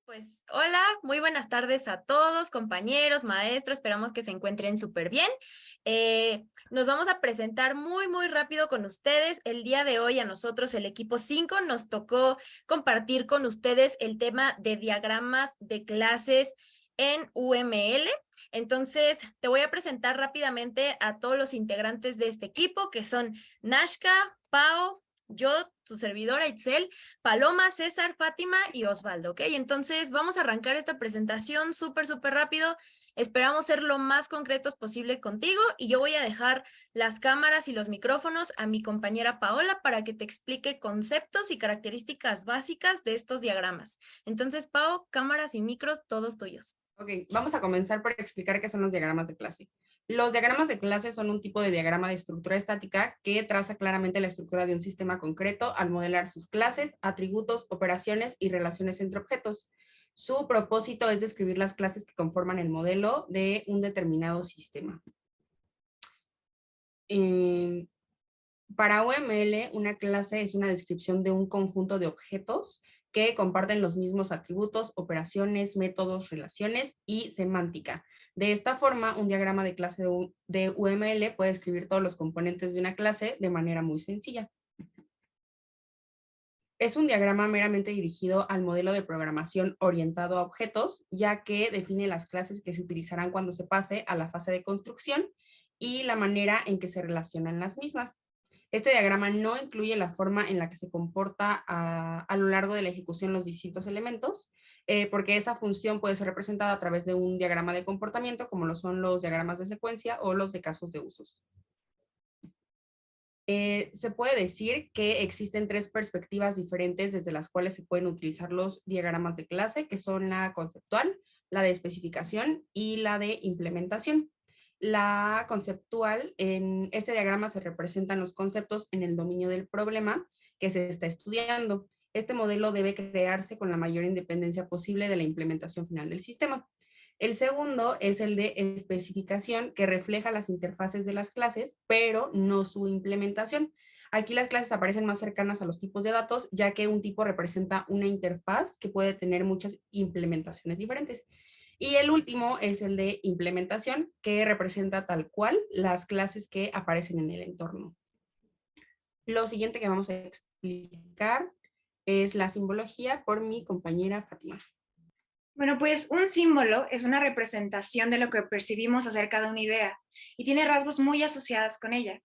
Pues hola, muy buenas tardes a todos, compañeros, maestros, esperamos que se encuentren súper bien. Nos vamos a presentar muy rápido con ustedes. El día de hoy a nosotros, el equipo 5, nos tocó compartir con ustedes el tema de diagramas de clases en UML. Entonces, te voy a presentar rápidamente a todos los integrantes de este equipo, que son Nashka, Pau, yo, tu servidora Itzel, Paloma, César, Fátima y Osvaldo, ¿ok? Entonces vamos a arrancar esta presentación súper rápido. Esperamos ser lo más concretos posible contigo y yo voy a dejar las cámaras y los micrófonos a mi compañera Paola para que te explique conceptos y características básicas de estos diagramas. Entonces, Pao, cámaras y micros, todos tuyos. Ok, vamos a comenzar por explicar qué son los diagramas de clase. Los diagramas de clase son un tipo de diagrama de estructura estática que traza claramente la estructura de un sistema concreto al modelar sus clases, atributos, operaciones y relaciones entre objetos. Su propósito es describir las clases que conforman el modelo de un determinado sistema. Para UML, una clase es una descripción de un conjunto de objetos que comparten los mismos atributos, operaciones, métodos, relaciones y semántica. De esta forma, un diagrama de clase de UML puede describir todos los componentes de una clase de manera muy sencilla. Es un diagrama meramente dirigido al modelo de programación orientado a objetos, ya que define las clases que se utilizarán cuando se pase a la fase de construcción y la manera en que se relacionan las mismas. Este diagrama no incluye la forma en la que se comporta a lo largo de la ejecución los distintos elementos, porque esa función puede ser representada a través de un diagrama de comportamiento, como lo son los diagramas de secuencia o los de casos de usos. Se puede decir que existen tres perspectivas diferentes desde las cuales se pueden utilizar los diagramas de clase, que son la conceptual, la de especificación y la de implementación. La conceptual, en este diagrama se representan los conceptos en el dominio del problema que se está estudiando. Este modelo debe crearse con la mayor independencia posible de la implementación final del sistema. El segundo es el de especificación, que refleja las interfaces de las clases, pero no su implementación. Aquí las clases aparecen más cercanas a los tipos de datos, ya que un tipo representa una interfaz que puede tener muchas implementaciones diferentes. Y el último es el de implementación, que representa tal cual las clases que aparecen en el entorno. Lo siguiente que vamos a explicar es la simbología por mi compañera Fátima. Bueno, pues un símbolo es una representación de lo que percibimos acerca de una idea y tiene rasgos muy asociados con ella.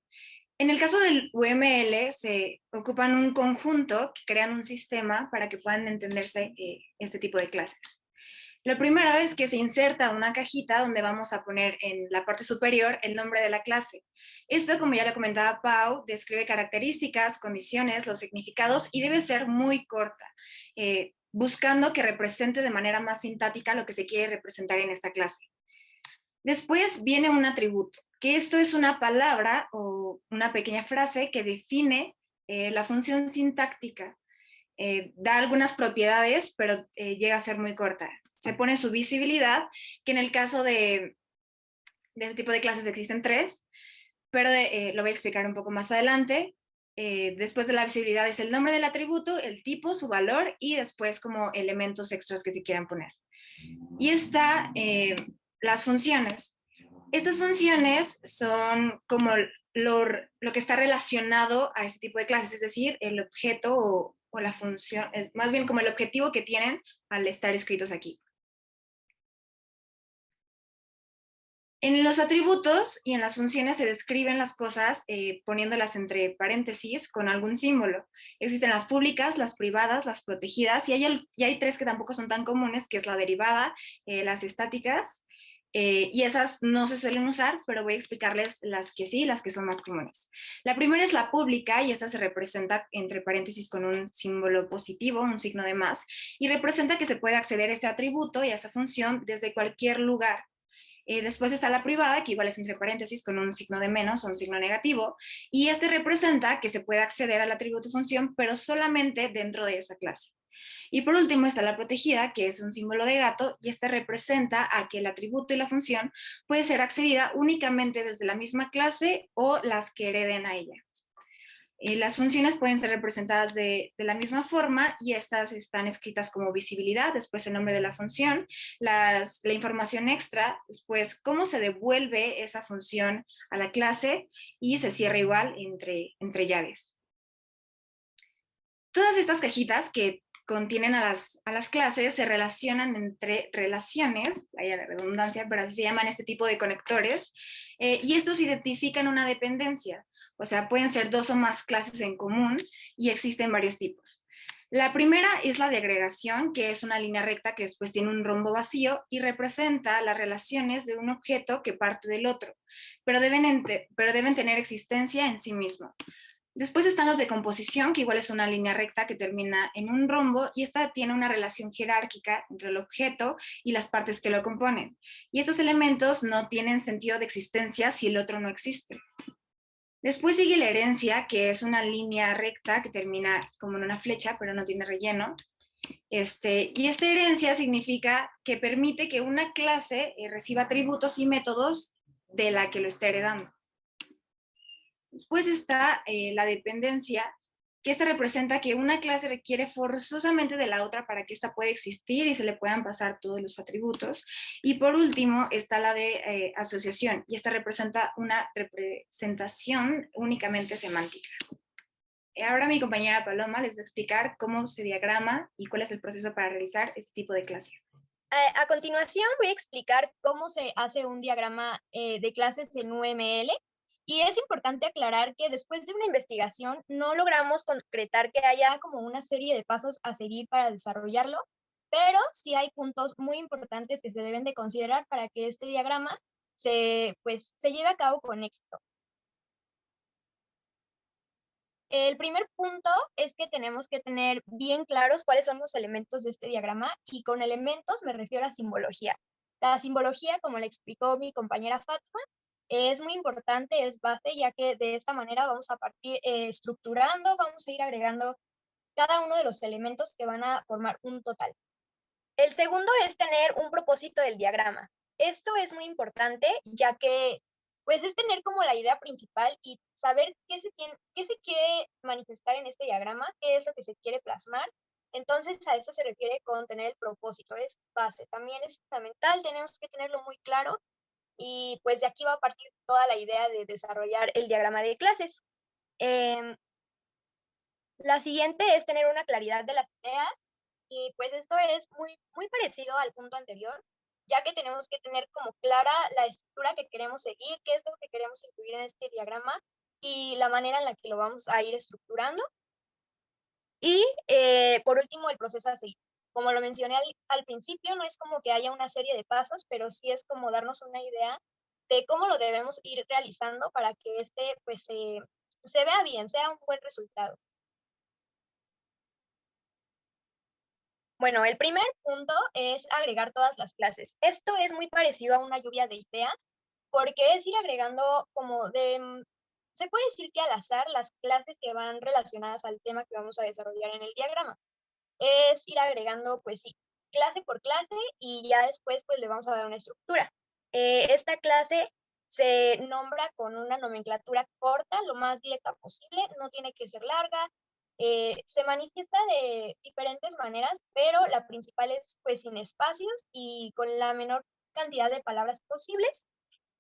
En el caso del UML se ocupan un conjunto que crean un sistema para que puedan entenderse este tipo de clases. Lo primero es que se inserta una cajita donde vamos a poner en la parte superior el nombre de la clase. Esto, como ya lo comentaba Pau, describe características, condiciones, los significados y debe ser muy corta, buscando que represente de manera más sintática lo que se quiere representar en esta clase. Después viene un atributo, que esto es una palabra o una pequeña frase que define la función sintáctica. Da algunas propiedades, pero llega a ser muy corta. Se pone su visibilidad, que en el caso de este tipo de clases existen tres, pero lo voy a explicar un poco más adelante. Después de la visibilidad es el nombre del atributo, el tipo, su valor y después como elementos extras que se quieran poner. Y está las funciones. Estas funciones son como lo que está relacionado a este tipo de clases, es decir, el objeto o la función, más bien como el objetivo que tienen al estar escritos aquí. En los atributos y en las funciones se describen las cosas poniéndolas entre paréntesis con algún símbolo. Existen las públicas, las privadas, las protegidas, y hay tres que tampoco son tan comunes, que es la derivada, las estáticas, y esas no se suelen usar, pero voy a explicarles las que sí, las que son más comunes. La primera es la pública, y esta se representa entre paréntesis con un símbolo positivo, un signo de más, y representa que se puede acceder a ese atributo y a esa función desde cualquier lugar. Después está la privada, que igual es entre paréntesis con un signo de menos o un signo negativo, y este representa que se puede acceder al atributo función, pero solamente dentro de esa clase. Y por último está la protegida, que es un símbolo de gato, y este representa a que el atributo y la función puede ser accedida únicamente desde la misma clase o las que hereden a ella. Las funciones pueden ser representadas de la misma forma y estas están escritas como visibilidad, después el nombre de la función, la información extra, después cómo se devuelve esa función a la clase y se cierra igual entre llaves. Todas estas cajitas que contienen a las clases se relacionan entre relaciones, vaya la redundancia, pero así se llaman este tipo de conectores, y estos identifican una dependencia. O sea, pueden ser dos o más clases en común y existen varios tipos. La primera es la de agregación, que es una línea recta que después tiene un rombo vacío y representa las relaciones de un objeto que parte del otro, pero deben tener existencia en sí mismo. Después están los de composición, que igual es una línea recta que termina en un rombo y esta tiene una relación jerárquica entre el objeto y las partes que lo componen. Y estos elementos no tienen sentido de existencia si el otro no existe. Después sigue la herencia, que es una línea recta que termina como en una flecha, pero no tiene relleno. Y esta herencia significa que permite que una clase reciba atributos y métodos de la que lo está heredando. Después está la dependencia, que esta representa que una clase requiere forzosamente de la otra para que ésta pueda existir y se le puedan pasar todos los atributos. Y por último está la de asociación, y esta representa una representación únicamente semántica. Ahora mi compañera Paloma les va a explicar cómo se diagrama y cuál es el proceso para realizar este tipo de clases. A continuación voy a explicar cómo se hace un diagrama de clases en UML. Y es importante aclarar que después de una investigación no logramos concretar que haya como una serie de pasos a seguir para desarrollarlo, pero sí hay puntos muy importantes que se deben de considerar para que este diagrama se lleve a cabo con éxito. El primer punto es que tenemos que tener bien claros cuáles son los elementos de este diagrama, y con elementos me refiero a simbología. La simbología, como le explicó mi compañera Fátima, es muy importante, es base, ya que de esta manera vamos a partir estructurando, vamos a ir agregando cada uno de los elementos que van a formar un total. El segundo es tener un propósito del diagrama. Esto es muy importante, ya que pues es tener como la idea principal y saber qué se quiere manifestar en este diagrama, qué es lo que se quiere plasmar. Entonces a eso se refiere con tener el propósito, es base. También es fundamental, tenemos que tenerlo muy claro, y pues de aquí va a partir toda la idea de desarrollar el diagrama de clases. La siguiente es tener una claridad de las ideas, y pues esto es muy parecido al punto anterior, ya que tenemos que tener como clara la estructura que queremos seguir, qué es lo que queremos incluir en este diagrama y la manera en la que lo vamos a ir estructurando. Y por último, el proceso a seguir. Como lo mencioné al principio, no es como que haya una serie de pasos, pero sí es como darnos una idea de cómo lo debemos ir realizando para que pues se vea bien, sea un buen resultado. Bueno, el primer punto es agregar todas las clases. Esto es muy parecido a una lluvia de ideas, porque es ir agregando se puede decir que al azar, las clases que van relacionadas al tema que vamos a desarrollar en el diagrama. Es ir agregando, pues sí, clase por clase, y ya después pues le vamos a dar una estructura. Esta clase se nombra con una nomenclatura corta, lo más directa posible, no tiene que ser larga. Se manifiesta de diferentes maneras, pero la principal es pues sin espacios y con la menor cantidad de palabras posibles.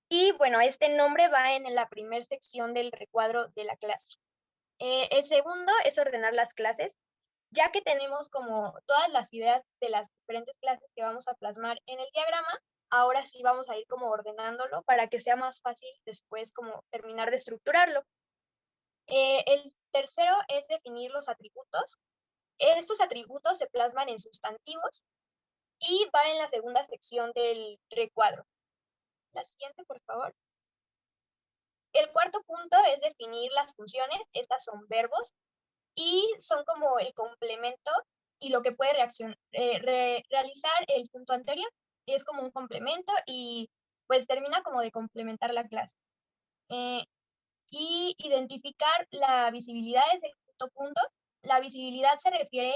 Y bueno, este nombre va en la primera sección del recuadro de la clase. El segundo es ordenar las clases, ya que tenemos como todas las ideas de las diferentes clases que vamos a plasmar en el diagrama. Ahora sí vamos a ir como ordenándolo para que sea más fácil después como terminar de estructurarlo. El tercero es definir los atributos. Estos atributos se plasman en sustantivos y va en la segunda sección del recuadro. La siguiente, por favor. El cuarto punto es definir las funciones. Estas son verbos y son como el complemento y lo que puede realizar el punto anterior. Es como un complemento y pues termina como de complementar la clase. Y identificar la visibilidad es el quinto punto. La visibilidad se refiere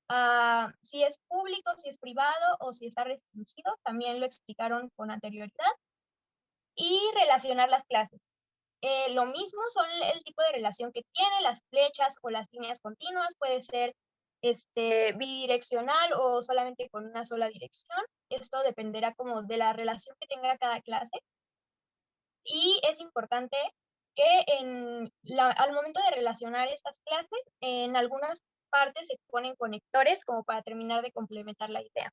a si es público, si es privado o si está restringido. También lo explicaron con anterioridad. Y relacionar las clases. Lo mismo son el tipo de relación que tiene, las flechas o las líneas continuas, puede ser bidireccional o solamente con una sola dirección. Esto dependerá como de la relación que tenga cada clase. Y es importante que al momento de relacionar estas clases, en algunas partes se ponen conectores como para terminar de complementar la idea.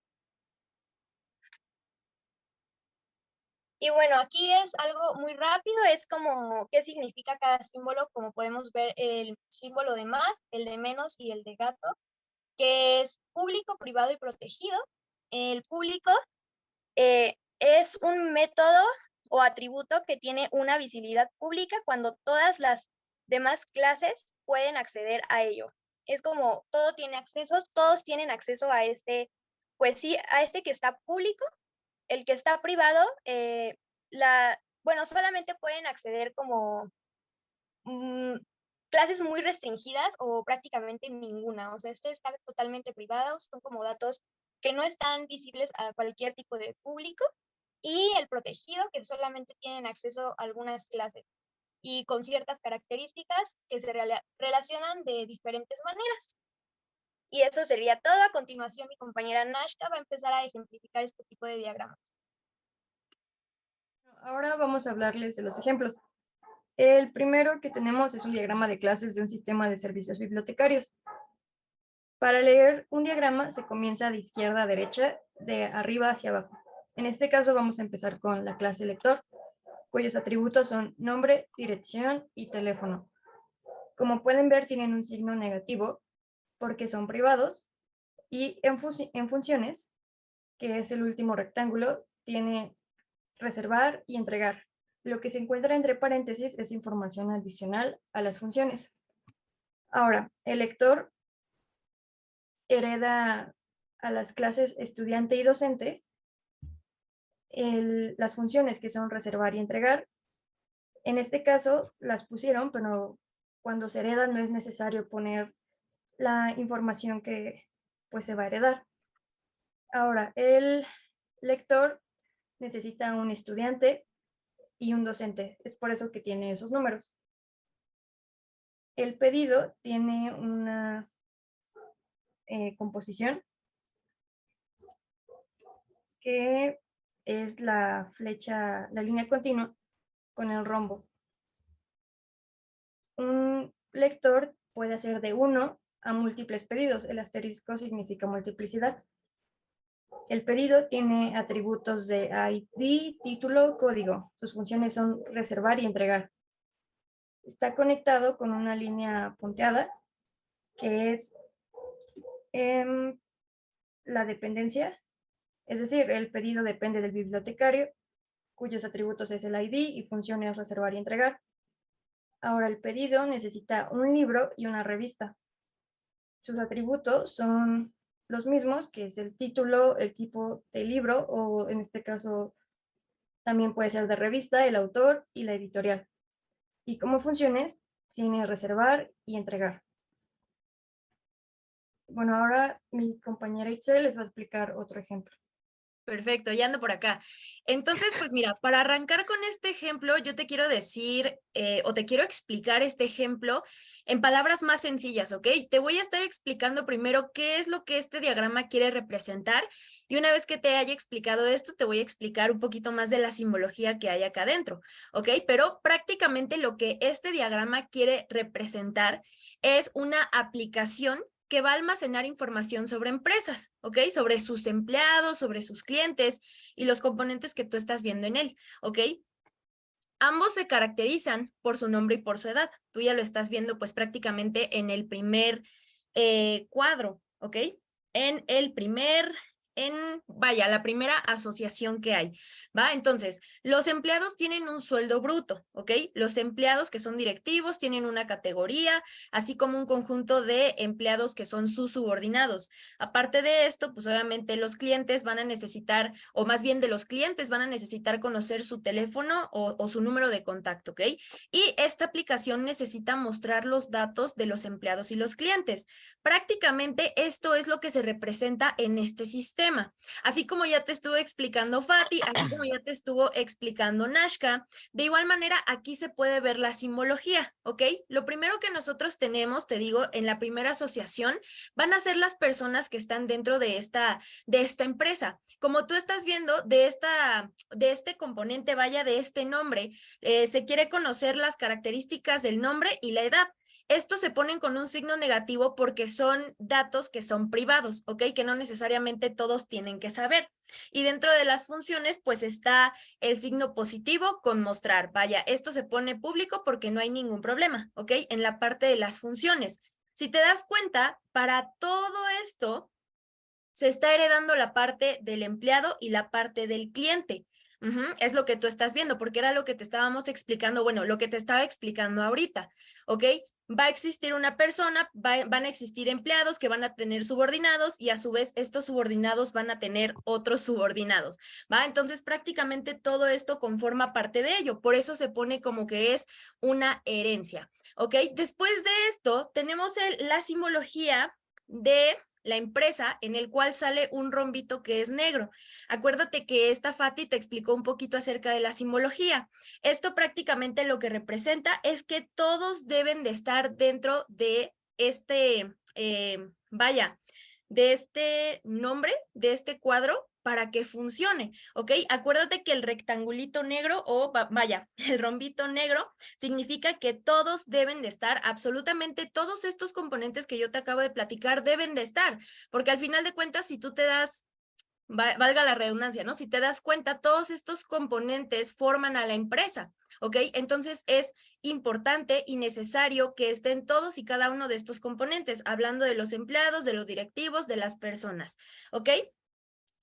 Y bueno, aquí es algo muy rápido, es como qué significa cada símbolo, como podemos ver el símbolo de más, el de menos y el de gato, que es público, privado y protegido. El público es un método o atributo que tiene una visibilidad pública cuando todas las demás clases pueden acceder a ello. Es como todo tiene acceso, todos tienen acceso a pues sí, a que está público. El que está privado, bueno, solamente pueden acceder como clases muy restringidas o prácticamente ninguna. O sea, está totalmente privado, son como datos que no están visibles a cualquier tipo de público. Y el protegido, que solamente tienen acceso a algunas clases y con ciertas características que se relacionan de diferentes maneras. Y eso sería todo. A continuación, mi compañera Nashka va a empezar a ejemplificar este tipo de diagramas. Ahora vamos a hablarles de los ejemplos. El primero que tenemos es un diagrama de clases de un sistema de servicios bibliotecarios. Para leer un diagrama se comienza de izquierda a derecha, de arriba hacia abajo. En este caso vamos a empezar con la clase lector, cuyos atributos son nombre, dirección y teléfono. Como pueden ver, tienen un signo negativo porque son privados, y en funciones, que es el último rectángulo, tiene reservar y entregar. Lo que se encuentra entre paréntesis es información adicional a las funciones. Ahora, el lector hereda a las clases estudiante y docente las funciones que son reservar y entregar. En este caso las pusieron, pero cuando se hereda no es necesario poner la información que pues se va a heredar. Ahora, el lector necesita un estudiante y un docente. Es por eso que tiene esos números. El pedido tiene una composición que es la flecha, la línea continua con el rombo. Un lector puede hacer de 1 a múltiples pedidos. El asterisco significa multiplicidad. El pedido tiene atributos de ID, título, código. Sus funciones son reservar y entregar. Está conectado con una línea punteada, que es la dependencia, es decir, el pedido depende del bibliotecario, cuyos atributos es el ID y funciones reservar y entregar. Ahora, el pedido necesita un libro y una revista. Sus atributos son los mismos, que es el título, el tipo de libro, o en este caso también puede ser de revista, el autor y la editorial. Y como funciones, tiene reservar y entregar. Bueno, ahora mi compañera Itzel les va a explicar otro ejemplo. Perfecto, ya ando por acá. Entonces, pues mira, para arrancar con este ejemplo, yo te quiero decir o te quiero explicar este ejemplo en palabras más sencillas, ¿ok? Te voy a estar explicando primero qué es lo que este diagrama quiere representar, y una vez que te haya explicado esto, te voy a explicar un poquito más de la simbología que hay acá adentro, ¿ok? Pero prácticamente lo que este diagrama quiere representar es una aplicación que va a almacenar información sobre empresas, ¿ok? Sobre sus empleados, sobre sus clientes y los componentes que tú estás viendo en él, ¿ok? Ambos se caracterizan por su nombre y por su edad. Tú ya lo estás viendo pues prácticamente en el primer cuadro, ¿ok? Vaya, la primera asociación que hay, ¿va? Entonces, los empleados tienen un sueldo bruto, ¿ok? Los empleados que son directivos tienen una categoría, así como un conjunto de empleados que son sus subordinados. Aparte de esto, pues obviamente los clientes van a necesitar, o más bien de los clientes van a necesitar conocer su teléfono o su número de contacto, ¿ok? Y esta aplicación necesita mostrar los datos de los empleados y los clientes. Prácticamente esto es lo que se representa en este sistema. sistema. Así como ya te estuvo explicando Fati, así como ya te estuvo explicando Nashka, de igual manera aquí se puede ver la simbología, ¿ok? Lo primero que nosotros tenemos, te digo, en la primera asociación, van a ser las personas que están dentro de esta empresa. Como tú estás viendo, de este componente, vaya, de este nombre, se quiere conocer las características del nombre y la edad. Estos se ponen con un signo negativo porque son datos que son privados, ¿ok? Que no necesariamente todos tienen que saber. Y dentro de las funciones, pues está el signo positivo con mostrar. Vaya, esto se pone público porque no hay ningún problema, ¿ok? En la parte de las funciones. Si te das cuenta, para todo esto se está heredando la parte del empleado y la parte del cliente. Es lo que tú estás viendo, porque era lo que te estábamos explicando, bueno, lo que te estaba explicando ahorita, ¿ok? Va a existir una persona, van a existir empleados que van a tener subordinados y a su vez estos subordinados van a tener otros subordinados, ¿va? Entonces prácticamente todo esto conforma parte de ello, por eso se pone como que es una herencia, ¿ok? Después de esto tenemos la simbología de la empresa en el cual sale un rombito que es negro. Acuérdate que esta Fati te explicó un poquito acerca de la simbología. Esto prácticamente lo que representa es que todos deben de estar dentro de vaya, de este nombre, de este cuadro, para que funcione, ¿ok? Acuérdate que el rectangulito negro vaya, el rombito negro significa que todos deben de estar, absolutamente todos estos componentes que yo te acabo de platicar deben de estar, porque al final de cuentas, si tú te das, valga la redundancia, ¿no? Si te das cuenta, todos estos componentes forman a la empresa, ¿ok? Entonces es importante y necesario que estén todos y cada uno de estos componentes, hablando de los empleados, de los directivos, de las personas, ¿ok?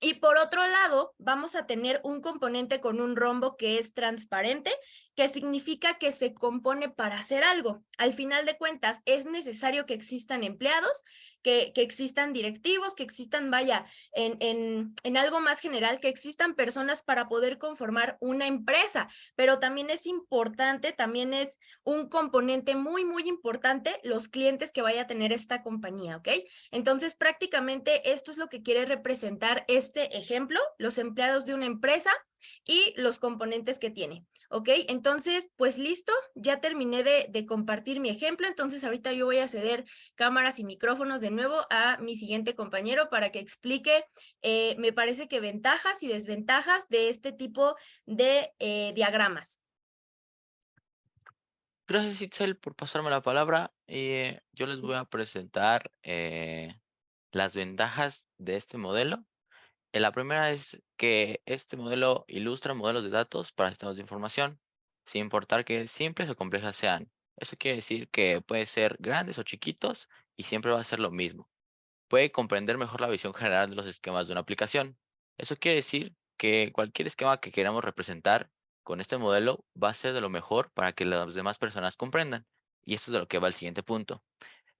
Y por otro lado, vamos a tener un componente con un rombo que es transparente, que significa que se compone para hacer algo. Al final de cuentas, es necesario que existan empleados, que existan directivos, que existan, vaya, en algo más general, que existan personas para poder conformar una empresa. Pero también es importante, también es un componente muy, muy importante, los clientes que vaya a tener esta compañía, ¿ok? Entonces, prácticamente esto es lo que quiere representar este ejemplo, los empleados de una empresa y los componentes que tiene, ¿ok? Entonces, pues listo, ya terminé de compartir mi ejemplo, entonces ahorita yo voy a ceder cámaras y micrófonos de nuevo a mi siguiente compañero para que explique, me parece que ventajas y desventajas de este tipo de diagramas. Gracias, Itzel, por pasarme la palabra. Yo les voy a presentar las ventajas de este modelo. La primera es que este modelo ilustra modelos de datos para sistemas de información, sin importar que simples o complejas sean. Eso quiere decir que puede ser grandes o chiquitos y siempre va a ser lo mismo. Puede comprender mejor la visión general de los esquemas de una aplicación. Eso quiere decir que cualquier esquema que queramos representar con este modelo va a ser de lo mejor para que las demás personas comprendan. Y esto es de lo que va al siguiente punto.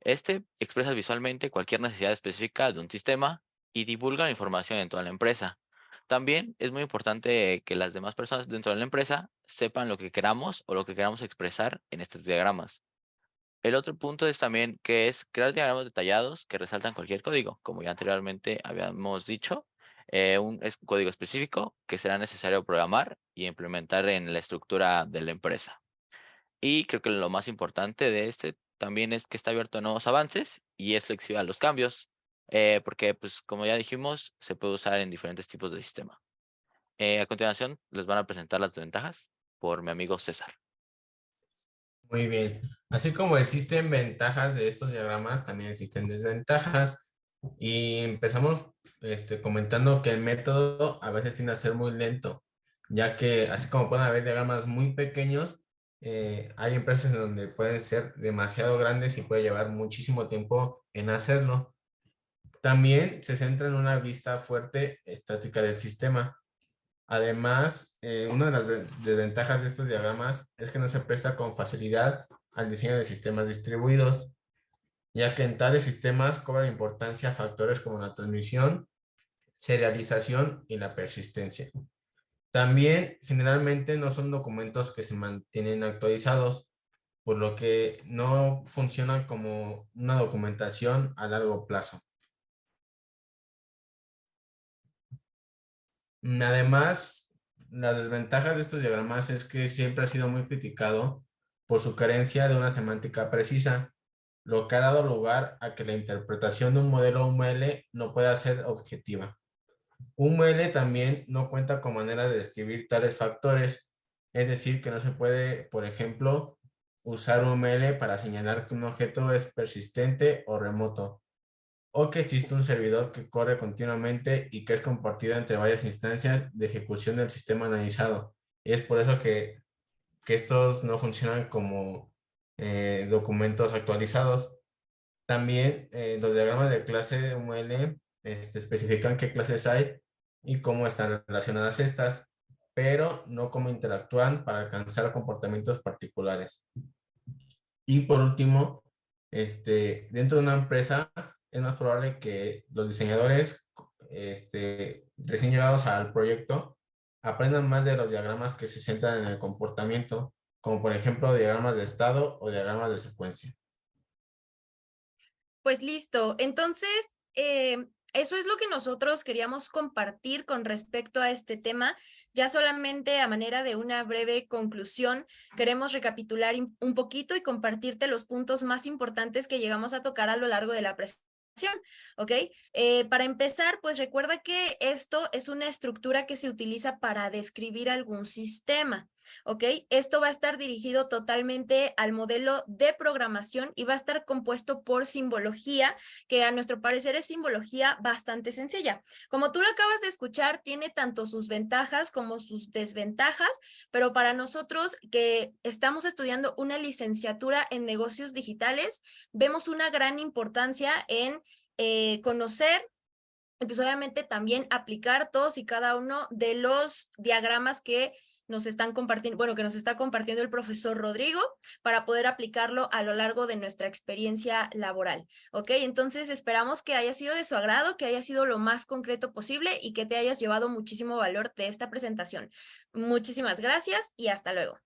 Este expresa visualmente cualquier necesidad específica de un sistema y divulga la información en toda la empresa. También es muy importante que las demás personas dentro de la empresa sepan lo que queramos o lo que queramos expresar en estos diagramas. El otro punto es también que es crear diagramas detallados que resaltan cualquier código, como ya anteriormente habíamos dicho, un código específico que será necesario programar y implementar en la estructura de la empresa. Y creo que lo más importante de este también es que está abierto a nuevos avances y es flexible a los cambios, porque pues como ya dijimos, se puede usar en diferentes tipos de sistema. A continuación les van a presentar las ventajas por mi amigo César. Muy bien. Así como existen ventajas de estos diagramas, también existen desventajas. Y empezamos comentando que el método a veces tiende a ser muy lento, ya que así como pueden haber diagramas muy pequeños, hay empresas en donde pueden ser demasiado grandes y puede llevar muchísimo tiempo en hacerlo. También se centra en una vista fuerte estática del sistema. Además, una de las desventajas de estos diagramas es que no se presta con facilidad al diseño de sistemas distribuidos, ya que en tales sistemas cobran importancia factores como la transmisión, serialización y la persistencia. También, generalmente, no son documentos que se mantienen actualizados, por lo que no funcionan como una documentación a largo plazo. Además, las desventajas de estos diagramas es que siempre ha sido muy criticado por su carencia de una semántica precisa, lo que ha dado lugar a que la interpretación de un modelo UML no pueda ser objetiva. UML también no cuenta con manera de describir tales factores, es decir, que no se puede, por ejemplo, usar UML para señalar que un objeto es persistente o remoto, o que existe un servidor que corre continuamente y que es compartido entre varias instancias de ejecución del sistema analizado. Y es por eso que estos no funcionan como documentos actualizados. También los diagramas de clase UML especifican qué clases hay y cómo están relacionadas estas, pero no cómo interactúan para alcanzar comportamientos particulares. Y por último, dentro de una empresa es más probable que los diseñadores recién llegados al proyecto aprendan más de los diagramas que se centran en el comportamiento, como por ejemplo diagramas de estado o diagramas de secuencia. Pues listo, entonces eso es lo que nosotros queríamos compartir con respecto a este tema. Ya solamente a manera de una breve conclusión, queremos recapitular un poquito y compartirte los puntos más importantes que llegamos a tocar a lo largo de la presentación. ¿Ok? Para empezar, pues recuerda que esto es una estructura que se utiliza para describir algún sistema. ¿Ok? Esto va a estar dirigido totalmente al modelo de programación y va a estar compuesto por simbología, que a nuestro parecer es simbología bastante sencilla. Como tú lo acabas de escuchar, tiene tanto sus ventajas como sus desventajas, pero para nosotros que estamos estudiando una licenciatura en negocios digitales, vemos una gran importancia en conocer y pues obviamente también aplicar todos y cada uno de los diagramas que nos están compartiendo, bueno, que nos está compartiendo el profesor Rodrigo para poder aplicarlo a lo largo de nuestra experiencia laboral, ¿ok? Entonces esperamos que haya sido de su agrado, que haya sido lo más concreto posible y que te hayas llevado muchísimo valor de esta presentación. Muchísimas gracias y hasta luego.